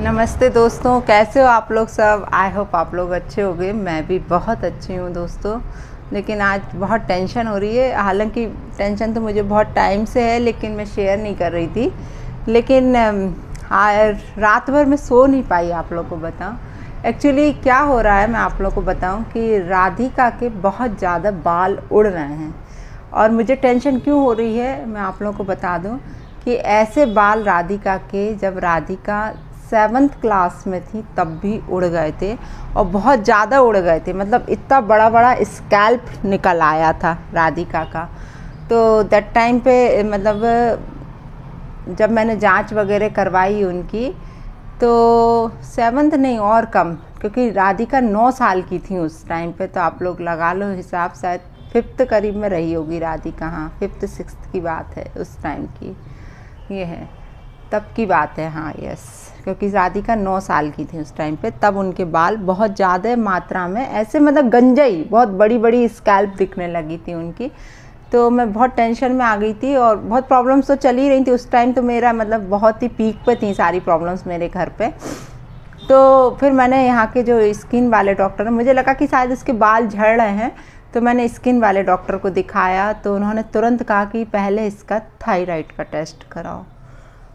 नमस्ते दोस्तों, कैसे हो आप लोग सब। आई होप आप लोग अच्छे होंगे। मैं भी बहुत अच्छी हूँ दोस्तों, लेकिन आज बहुत टेंशन हो रही है। हालांकि टेंशन तो मुझे बहुत टाइम से है, लेकिन मैं शेयर नहीं कर रही थी। लेकिन रात भर मैं सो नहीं पाई। आप लोग को बताऊँ एक्चुअली क्या हो रहा है, मैं आप लोग को बताऊँ कि राधिका के बहुत ज़्यादा बाल उड़ रहे हैं। और मुझे टेंशन क्यों हो रही है मैं आप लोगों को बता दूं कि ऐसे बाल राधिका के जब राधिका 7th क्लास में थी तब भी उड़ गए थे, और बहुत ज़्यादा उड़ गए थे। मतलब इतना बड़ा बड़ा स्कैल्प निकल आया था राधिका का। तो दैट टाइम पे मतलब जब मैंने जांच वगैरह करवाई उनकी, तो 7th नहीं और कम, क्योंकि राधिका 9 साल की थी उस टाइम पे। तो आप लोग लगा लो हिसाब, शायद 5th करीब में रही होगी राधिका। हाँ, 5th 6th की बात है उस टाइम की, ये है तब की बात है। हाँ यस, क्योंकि राधिका 9 साल की थी उस टाइम पे। तब उनके बाल बहुत ज़्यादा मात्रा में ऐसे मतलब गंजई, बहुत बड़ी बड़ी स्कैल्प दिखने लगी थी उनकी। तो मैं बहुत टेंशन में आ गई थी, और बहुत प्रॉब्लम्स तो चल ही रही थी उस टाइम। तो मेरा मतलब बहुत ही पीक पे थी सारी प्रॉब्लम्स मेरे घर पे। तो फिर मैंने यहाँ के जो स्किन वाले डॉक्टर हैं, मुझे लगा कि शायद इसके बाल झड़ रहे हैं, तो मैंने स्किन वाले डॉक्टर को दिखाया। तो उन्होंने तुरंत कहा कि पहले इसका थायराइड का टेस्ट कराओ।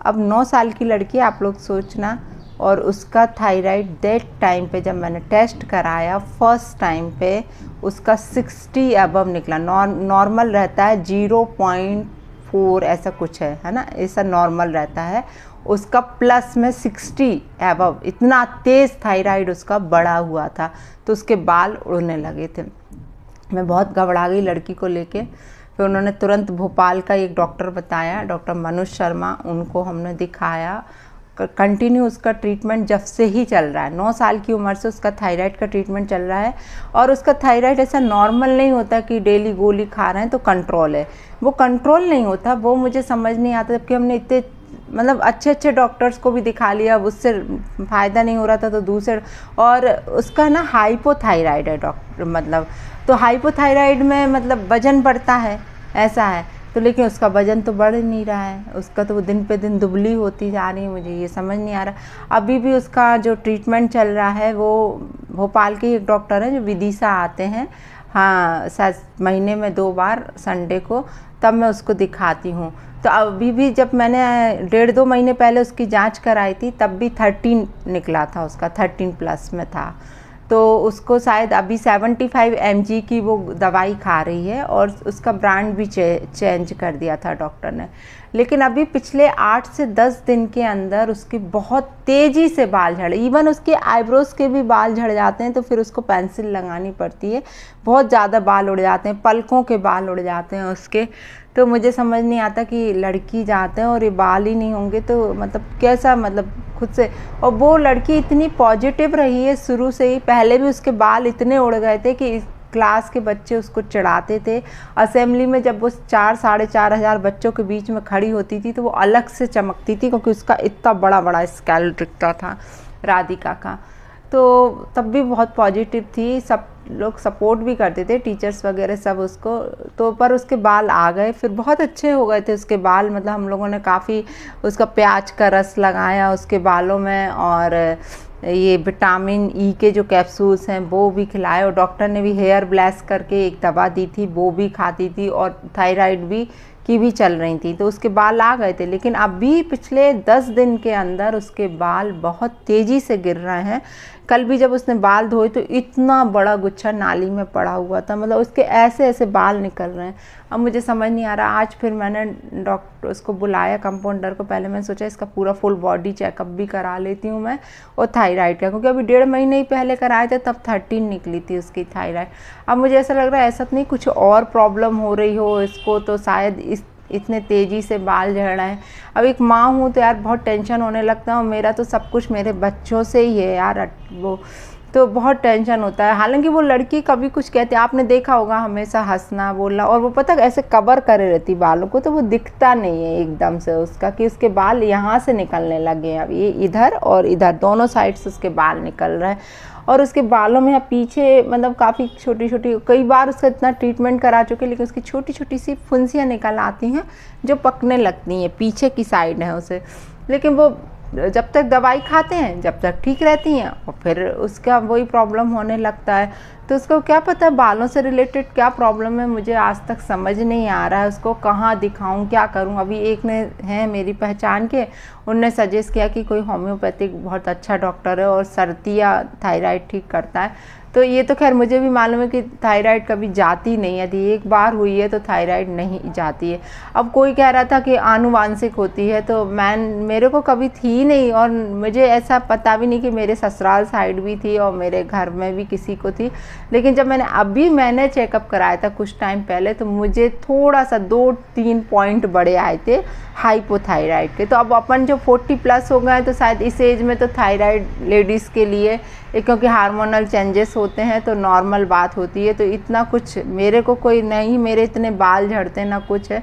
अब 9 साल की लड़की, आप लोग सोचना, और उसका थायराइड डेट टाइम पे जब मैंने टेस्ट कराया फर्स्ट टाइम पे, उसका 60 अबव निकला। नॉर्मल रहता है 0.4 ऐसा कुछ है ना, ऐसा नॉर्मल रहता है। उसका प्लस में 60 अबव, इतना तेज़ थायराइड उसका बढ़ा हुआ था। तो उसके बाल उड़ने लगे थे। मैं बहुत घबरा गई लड़की को लेके। फिर उन्होंने तुरंत भोपाल का एक डॉक्टर बताया, डॉक्टर मनोज शर्मा, उनको हमने दिखाया। कंटिन्यू उसका ट्रीटमेंट जब से ही चल रहा है। 9 साल की उम्र से उसका थायराइड का ट्रीटमेंट चल रहा है। और उसका थायराइड ऐसा नॉर्मल नहीं होता कि डेली गोली खा रहे हैं तो कंट्रोल है। वो कंट्रोल नहीं होता, वो मुझे समझ नहीं आता। जबकि हमने इतने मतलब अच्छे अच्छे डॉक्टर्स को भी दिखा लिया, उससे फ़ायदा नहीं हो रहा था। तो दूसरे, और उसका ना हाइपोथायराइड है डॉक्टर, मतलब तो हाइपोथायराइड में मतलब वज़न बढ़ता है, ऐसा है। तो लेकिन उसका वज़न तो बढ़ नहीं रहा है, उसका तो वो दिन पे दिन दुबली होती जा रही है। मुझे ये समझ नहीं आ रहा। अभी भी उसका जो ट्रीटमेंट चल रहा है, वो भोपाल के एक डॉक्टर हैं जो विदिशा आते हैं, हाँ, शायद महीने में 2 बार संडे को, तब मैं उसको दिखाती हूँ। तो अभी भी जब मैंने 1.5-2 महीने पहले उसकी जांच कराई थी, तब भी 13 निकला था उसका, 13 प्लस में था। तो उसको शायद अभी 75 mg की वो दवाई खा रही है, और उसका ब्रांड भी चेंज कर दिया था डॉक्टर ने। लेकिन अभी पिछले 8 से 10 दिन के अंदर उसके बहुत तेज़ी से बाल झड़े। इवन उसके आईब्रोज के भी बाल झड़ जाते हैं, तो फिर उसको पेंसिल लगानी पड़ती है। बहुत ज़्यादा बाल उड़ जाते हैं, पलकों के बाल उड़ जाते हैं उसके। तो मुझे समझ नहीं आता कि लड़की जाते हैं और ये बाल ही नहीं होंगे तो मतलब कैसा, मतलब खुद से। और वो लड़की इतनी पॉजिटिव रही है शुरू से ही। पहले भी उसके बाल इतने उड़ गए थे कि क्लास के बच्चे उसको चिढ़ाते थे। असेंबली में जब वो 4-4.5 हज़ार बच्चों के बीच में खड़ी होती थी, तो वो अलग से चमकती थी, क्योंकि उसका इतना बड़ा बड़ा स्केल दिखता था राधिका का। तो तब भी बहुत पॉजिटिव थी, सब लोग सपोर्ट भी करते थे, टीचर्स वगैरह सब उसको। तो पर उसके बाल आ गए, फिर बहुत अच्छे हो गए थे उसके बाल। मतलब हम लोगों ने काफ़ी उसका प्याज का रस लगाया उसके बालों में, और ये विटामिन ई के जो कैप्सूल्स हैं वो भी खिलाए। और डॉक्टर ने भी हेयर ब्लास्ट करके एक दवा दी थी, वो भी खाती थी, और थायराइड भी की भी चल रही थी। तो उसके बाल आ गए थे। लेकिन अभी पिछले 10 दिन के अंदर उसके बाल बहुत तेज़ी से गिर रहे हैं। कल भी जब उसने बाल धोए तो इतना बड़ा गुच्छा नाली में पड़ा हुआ था, मतलब उसके ऐसे ऐसे बाल निकल रहे हैं। अब मुझे समझ नहीं आ रहा। आज फिर मैंने डॉक्टर उसको बुलाया, कंपाउंडर को। पहले मैंने सोचा इसका पूरा फुल बॉडी चेकअप भी करा लेती हूँ मैं, और थायराइड का, क्योंकि अभी 1.5 महीने ही पहले कराए थे, तब 13 निकली थी उसकी थायराइड। अब मुझे ऐसा लग रहा है ऐसा नहीं कुछ और प्रॉब्लम हो रही हो इसको, तो शायद इतने तेज़ी से बाल झड़ रहे हैं। अब एक माँ हूँ तो यार बहुत टेंशन होने लगता है, और मेरा तो सब कुछ मेरे बच्चों से ही है यार, वो तो बहुत टेंशन होता है। हालांकि वो लड़की कभी कुछ कहती, आपने देखा होगा, हमेशा हंसना बोलना, और वो पता ऐसे कवर करे रहती बालों को, तो वो दिखता नहीं है एकदम से उसका कि उसके बाल यहाँ से निकलने लगे हैं। अब ये इधर और इधर दोनों साइड से उसके बाल निकल रहे हैं। और उसके बालों में पीछे मतलब काफ़ी छोटी छोटी, कई बार उसका इतना ट्रीटमेंट करा चुके, लेकिन उसकी छोटी छोटी सी फुंसियाँ निकल आती हैं जो पकने लगती हैं, पीछे की साइड है उसे। लेकिन वो जब तक दवाई खाते हैं जब तक ठीक रहती हैं, और फिर उसका वही प्रॉब्लम होने लगता है। तो उसको क्या पता बालों से रिलेटेड क्या प्रॉब्लम है, मुझे आज तक समझ नहीं आ रहा है। उसको कहाँ दिखाऊं, क्या करूं। अभी एक ने है मेरी पहचान के, उनने सजेस्ट किया कि कोई होम्योपैथिक बहुत अच्छा डॉक्टर है और सर्दी या थायराइड ठीक करता है। तो ये तो खैर मुझे भी मालूम है कि थायराइड कभी जाती नहीं है, एक बार हुई है तो थायराइड नहीं जाती है। अब कोई कह रहा था कि आनुवांशिक होती है, तो मेरे को कभी थी नहीं, और मुझे ऐसा पता भी नहीं कि मेरे ससुराल साइड भी थी और मेरे घर में भी किसी को थी। लेकिन जब मैंने चेकअप कराया था कुछ टाइम पहले, तो मुझे थोड़ा सा 2-3 पॉइंट बड़े आए थे हाइपोथायराइड के। तो अब अपन जो 40+ हो गए तो शायद इस एज में तो थायराइड लेडीज़ के लिए, क्योंकि हार्मोनल चेंजेस होते हैं तो नॉर्मल बात होती है। तो इतना कुछ मेरे को कोई नहीं, मेरे इतने बाल झड़ते ना कुछ है।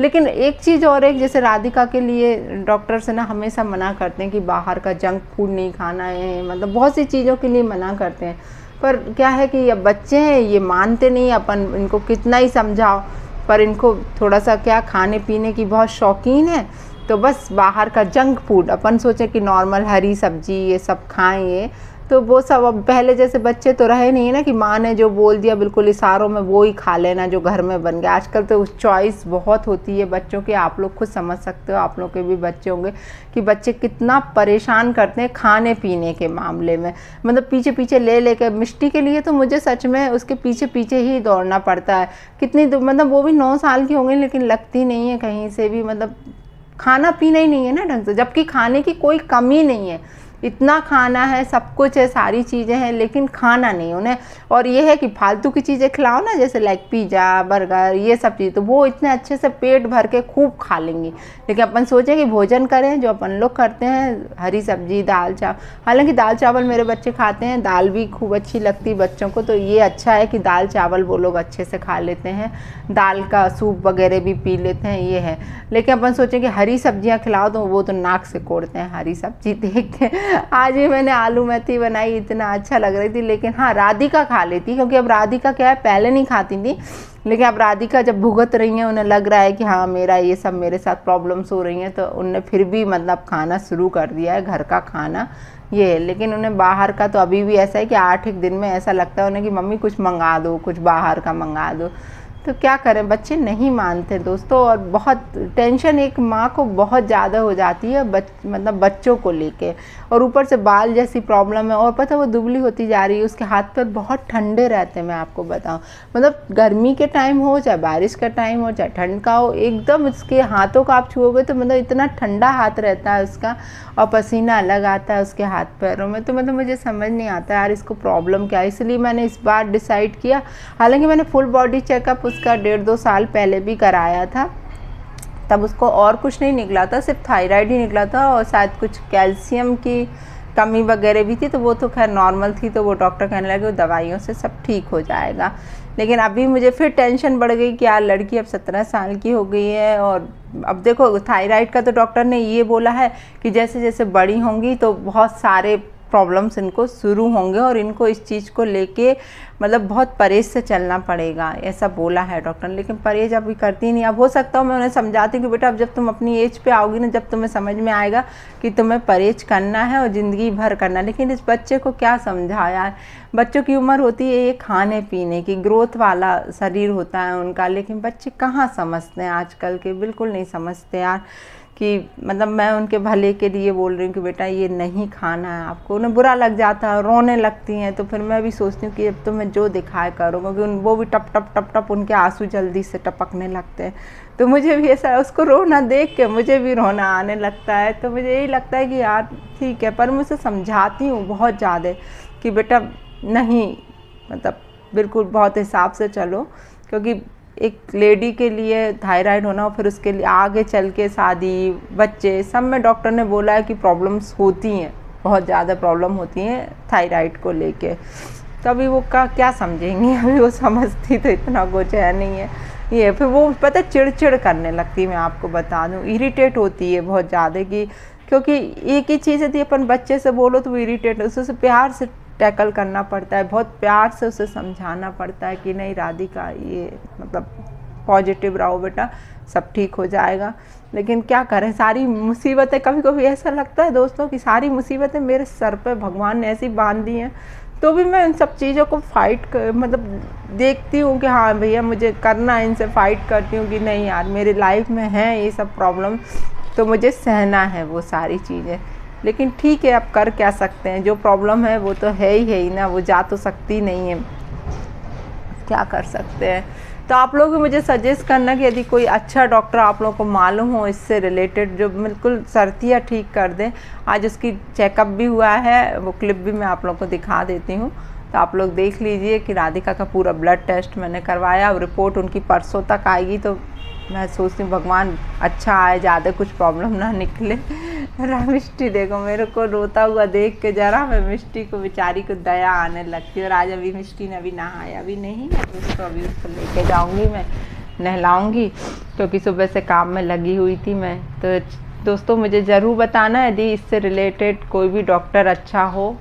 लेकिन एक चीज़ और, एक जैसे राधिका के लिए डॉक्टर से ना हमेशा मना करते हैं कि बाहर का जंक फूड नहीं खाना है, मतलब बहुत सी चीज़ों के लिए मना करते हैं। पर क्या है कि अब बच्चे हैं, ये मानते नहीं, अपन इनको कितना ही समझाओ, पर इनको थोड़ा सा क्या खाने पीने की बहुत शौकीन है। तो बस बाहर का जंक फूड, अपन सोचें कि नॉर्मल हरी सब्जी ये सब खाएं, तो वो सब अब पहले जैसे बच्चे तो रहे नहीं है ना कि माँ ने जो बोल दिया बिल्कुल इशारों में वो ही खा लेना जो घर में बन गया। आजकल तो चॉइस बहुत होती है बच्चों की, आप लोग खुद समझ सकते हो, आप लोग के भी बच्चे होंगे कि बच्चे कितना परेशान करते हैं खाने पीने के मामले में। मतलब पीछे पीछे ले लेकर, मिष्टी के लिए तो मुझे सच में उसके पीछे पीछे ही दौड़ना पड़ता है। कितनी मतलब वो भी 9 साल की हो गई लेकिन लगती नहीं है कहीं से भी, मतलब खाना पीना ही नहीं है ना ढंग से, जबकि खाने की कोई कमी नहीं है, इतना खाना है, सब कुछ है, सारी चीज़ें हैं, लेकिन खाना नहीं उन्हें। और ये है कि फालतू की चीज़ें खिलाओ ना, जैसे लाइक पिज़्ज़ा बर्गर ये सब चीज़, तो वो इतने अच्छे से पेट भर के खूब खा लेंगी। लेकिन अपन सोचें कि भोजन करें जो अपन लोग करते हैं, हरी सब्जी दाल चावल। हालांकि दाल चावल मेरे बच्चे खाते हैं, दाल भी खूब अच्छी लगती है बच्चों को, तो ये अच्छा है कि दाल चावल वो लोग अच्छे से खा लेते हैं, दाल का सूप वगैरह भी पी लेते हैं, ये है। लेकिन अपन सोचें कि हरी सब्जियाँ खिलाओ तो वो तो नाक से कोड़ते हैं हरी सब्जी देख के। आज भी मैंने आलू मेथी बनाई, इतना अच्छा लग रही थी। लेकिन हाँ, राधिका खा लेती, क्योंकि अब राधिका क्या है, पहले नहीं खाती थी, लेकिन अब राधिका जब भुगत रही हैं, उन्हें लग रहा है कि हाँ मेरा ये सब मेरे साथ प्रॉब्लम्स हो रही हैं, तो उन्हें फिर भी मतलब खाना शुरू कर दिया है घर का खाना, ये है। लेकिन उन्हें बाहर का तो अभी भी ऐसा है कि 8 दिन में ऐसा लगता है उन्हें कि मम्मी कुछ मंगा दो, कुछ बाहर का मंगा दो। तो क्या करें, बच्चे नहीं मानते दोस्तों। और बहुत टेंशन एक माँ को बहुत ज़्यादा हो जाती है मतलब बच्चों को लेके, और ऊपर से बाल जैसी प्रॉब्लम है। और पता वो दुबली होती जा रही है, उसके हाथ पैर बहुत ठंडे रहते हैं, मैं आपको बताऊं। मतलब गर्मी के टाइम हो चाहे बारिश का टाइम हो चाहे ठंड का हो, एकदम उसके हाथों को आप छुओगे तो मतलब इतना ठंडा हाथ रहता है उसका, और पसीना अलग आता है उसके हाथ पैरों में। तो मतलब मुझे समझ नहीं आता यार इसको प्रॉब्लम क्या है। इसलिए मैंने इस बार डिसाइड किया, हालांकि मैंने फुल बॉडी चेकअप उसका 1.5-2 साल पहले भी कराया था, तब उसको और कुछ नहीं निकला था, सिर्फ थायराइड ही निकला था, और शायद कुछ कैल्शियम की कमी वगैरह भी थी, तो वो तो खैर नॉर्मल थी। तो वो डॉक्टर कहने लगे वो दवाइयों से सब ठीक हो जाएगा। लेकिन अभी मुझे फिर टेंशन बढ़ गई कि यार लड़की अब 17 साल की हो गई है, और अब देखो थायराइड का तो डॉक्टर ने ये बोला है कि जैसे जैसे बड़ी होंगी तो बहुत सारे प्रॉब्लम्स इनको शुरू होंगे, और इनको इस चीज़ को लेके मतलब बहुत परहेज से चलना पड़ेगा, ऐसा बोला है डॉक्टर ने। लेकिन परहेज अभी करती नहीं। अब हो सकता हो मैं उन्हें समझाती कि बेटा अब जब तुम अपनी एज पे आओगी ना, जब तुम्हें समझ में आएगा कि तुम्हें परहेज करना है और ज़िंदगी भर करना। लेकिन इस बच्चे को क्या समझा यार, बच्चों की उम्र होती है ये खाने पीने की, ग्रोथ वाला शरीर होता है उनका, लेकिन बच्चे कहाँ समझते हैं आजकल के, बिल्कुल नहीं समझते यार। कि मतलब मैं उनके भले के लिए बोल रही हूँ कि बेटा ये नहीं खाना है आपको, उन्हें बुरा लग जाता है, रोने लगती हैं। तो फिर मैं भी सोचती हूँ कि अब तो मैं जो दिखाए करूँ, क्योंकि वो भी टप टप टप टप उनके आंसू जल्दी से टपकने लगते हैं। तो मुझे भी ऐसा, उसको रोना देख के मुझे भी रोना आने लगता है। तो मुझे यही लगता है कि यार ठीक है, पर मैं उसे समझाती हूँ बहुत ज़्यादा कि बेटा नहीं, मतलब बिल्कुल बहुत हिसाब से चलो, क्योंकि एक लेडी के लिए थायराइड होना और फिर उसके लिए आगे चल के शादी बच्चे सब में डॉक्टर ने बोला है कि प्रॉब्लम्स होती हैं, बहुत ज़्यादा प्रॉब्लम होती हैं थायराइड को लेके। तो अभी वो क्या समझेंगी, अभी वो समझती तो इतना कुछ है नहीं है। ये फिर वो पता चिड़चिड़ करने लगती है, मैं आपको बता दूँ, इरिटेट होती है बहुत ज़्यादा, कि क्योंकि एक ही चीज़ यदि अपन बच्चे से बोलो तो वो इरिटेट, उससे प्यार से टैकल करना पड़ता है, बहुत प्यार से उसे समझाना पड़ता है कि नहीं राधिका ये मतलब पॉजिटिव रहो बेटा, सब ठीक हो जाएगा। लेकिन क्या करें, सारी मुसीबतें, कभी कभी ऐसा लगता है दोस्तों कि सारी मुसीबतें मेरे सर पे भगवान ने ऐसी बांध दी हैं, तो भी मैं इन सब चीज़ों को मतलब देखती हूँ कि हाँ भैया मुझे करना है, इनसे फाइट करती हूँ कि नहीं यार मेरी लाइफ में है ये सब प्रॉब्लम, तो मुझे सहना है वो सारी चीज़ें। लेकिन ठीक है, अब कर क्या सकते हैं, जो प्रॉब्लम है वो तो है ही ना, वो जा तो सकती नहीं है, क्या कर सकते हैं। तो आप लोग भी मुझे सजेस्ट करना कि यदि कोई अच्छा डॉक्टर आप लोगों को मालूम हो इससे रिलेटेड, जो बिल्कुल सर्दियाँ ठीक कर दें। आज उसकी चेकअप भी हुआ है, वो क्लिप भी मैं आप लोगों को दिखा देती हूँ, तो आप लोग देख लीजिए कि राधिका का पूरा ब्लड टेस्ट मैंने करवाया। अब रिपोर्ट उनकी परसों तक आएगी, तो मैं सोचती हूँ भगवान अच्छा आए, ज़्यादा कुछ प्रॉब्लम ना निकले। मिष्टी देखो मेरे को रोता हुआ देख के जरा मैं मिष्टी को बेचारी को दया आने लगती है। और आज अभी मिष्टी ने अभी नहाया अभी नहीं है, तो अभी उसको लेके जाऊंगी, मैं नहलाऊंगी, क्योंकि सुबह से काम में लगी हुई थी मैं। तो दोस्तों मुझे ज़रूर बताना यदि इससे रिलेटेड कोई भी डॉक्टर अच्छा हो,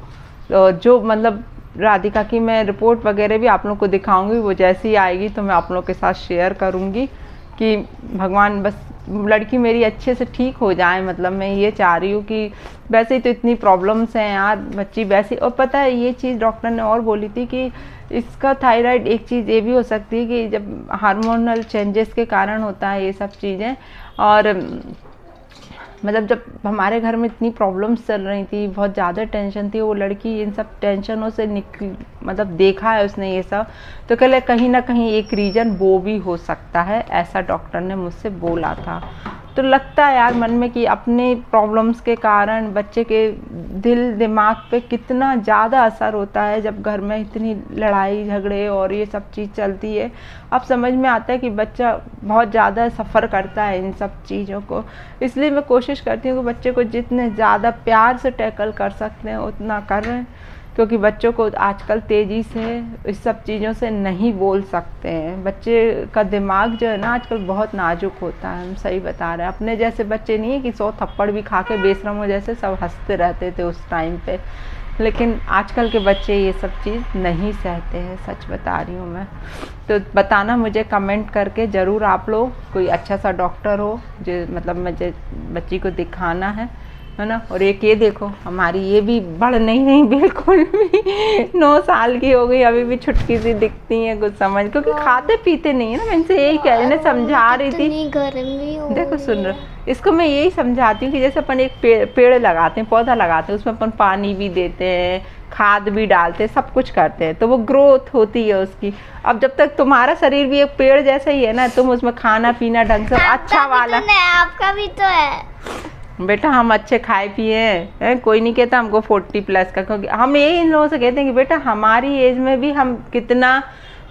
जो मतलब राधिका की मैं रिपोर्ट वगैरह भी आप लोगों को दिखाऊंगी, वो जैसी आएगी तो मैं आप लोगों के साथ शेयर करूंगी कि भगवान बस लड़की मेरी अच्छे से ठीक हो जाए। मतलब मैं ये चाह रही हूँ कि वैसे ही तो इतनी प्रॉब्लम्स हैं यार, बच्ची वैसे। और पता है ये चीज़ डॉक्टर ने और बोली थी कि इसका थायराइड, एक चीज़ ये भी हो सकती है कि जब हार्मोनल चेंजेस के कारण होता है ये सब चीज़ें। और मतलब जब हमारे घर में इतनी प्रॉब्लम्स चल रही थी, बहुत ज़्यादा टेंशन थी, वो लड़की इन सब टेंशनों से मतलब देखा है उसने ये सब, तो कहले कहीं ना कहीं एक रीज़न वो भी हो सकता है, ऐसा डॉक्टर ने मुझसे बोला था। तो लगता है यार मन में कि अपने प्रॉब्लम्स के कारण बच्चे के दिल दिमाग पे कितना ज़्यादा असर होता है जब घर में इतनी लड़ाई झगड़े और ये सब चीज़ चलती है। अब समझ में आता है कि बच्चा बहुत ज़्यादा सफ़र करता है इन सब चीज़ों को। इसलिए मैं कोशिश करती हूँ कि बच्चे को जितने ज़्यादा प्यार से टैकल कर सकते हैं उतना कर रहे हैं, क्योंकि बच्चों को आजकल तेज़ी से इस सब चीज़ों से नहीं बोल सकते हैं। बच्चे का दिमाग जो है ना आजकल बहुत नाजुक होता है, हम सही बता रहे हैं। अपने जैसे बच्चे नहीं है कि 100 थप्पड़ भी खा के बेशरमों जैसे सब हंसते रहते थे उस टाइम पे, लेकिन आजकल के बच्चे ये सब चीज़ नहीं सहते हैं, सच बता रही हूँ मैं। तो बताना मुझे कमेंट करके ज़रूर आप लोग, कोई अच्छा सा डॉक्टर हो जो मतलब मुझे बच्ची को दिखाना है ना। और एक ये देखो हमारी ये भी बढ़ नहीं रही बिल्कुल भी, 9 साल की हो गई, अभी भी छुटकी सी दिखती है कुछ समझ, क्योंकि खाते पीते नहीं है ना। मैं इनसे यही कह रही, समझा रही थी, देखो सुन रहे, इसको मैं यही समझाती हूँ कि जैसे अपन एक पेड़ लगाते हैं, पौधा लगाते हैं, उसमें अपन पानी भी देते हैं, खाद भी डालते हैं, सब कुछ करते हैं, तो वो ग्रोथ होती है उसकी। अब जब तक तुम्हारा शरीर भी एक पेड़ जैसा ही है ना, तुम उसमें खाना पीना ढंग से अच्छा वाला, आपका भी तो है बेटा, हम अच्छे खाए पिए हैं, कोई नहीं कहता हमको 40+ का, क्योंकि हम यही इन लोगों से कहते हैं कि बेटा हमारी एज में भी हम कितना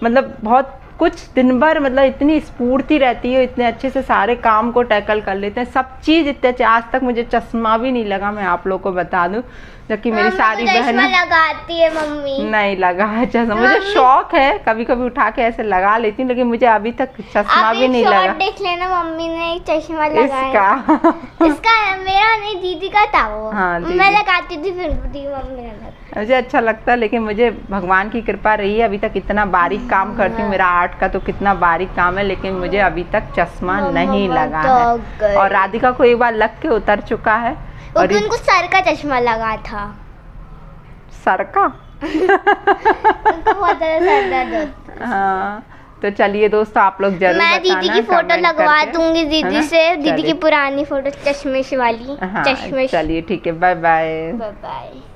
मतलब बहुत कुछ दिन भर मतलब इतनी स्फूर्ति रहती है, इतने अच्छे से सारे काम को टैकल कर लेते हैं, सब चीज़ इतने अच्छे। आज तक मुझे चश्मा भी नहीं लगा, मैं आप लोगों को बता दूं, जबकि मेरी सारी बहनें लगाती है, मम्मी नहीं लगा है चश्मा। मुझे शौक है, कभी कभी उठा के ऐसे लगा लेती हूँ, लेकिन मुझे अभी तक चश्मा भी नहीं लगा। देख लेना मम्मी ने एक चश्मा लगाया इसका इसका मेरा नहीं, दीदी का था वो। हाँ, मैं लगाती थी, फिर मम्मी ने लगाया। मुझे अच्छा लगता है, लेकिन मुझे भगवान की कृपा रही है, अभी तक इतना बारीक काम करती हूँ, मेरा आर्ट का तो कितना बारीक काम है, लेकिन मुझे अभी तक चश्मा नहीं लगा है। और राधिका को एक बार लग के उतर चुका है, और उनको सर का चश्मा लगा था। सर का उनको बहुत सर दर्द होता। हाँ, तो चलिए दोस्तों आप लोग जरूर मैं दीदी की फोटो लगवा दूंगी दीदी से, दीदी की पुरानी फोटो चश्मे वाली। हाँ, चलिए ठीक है, बाय बाय। Bye bye.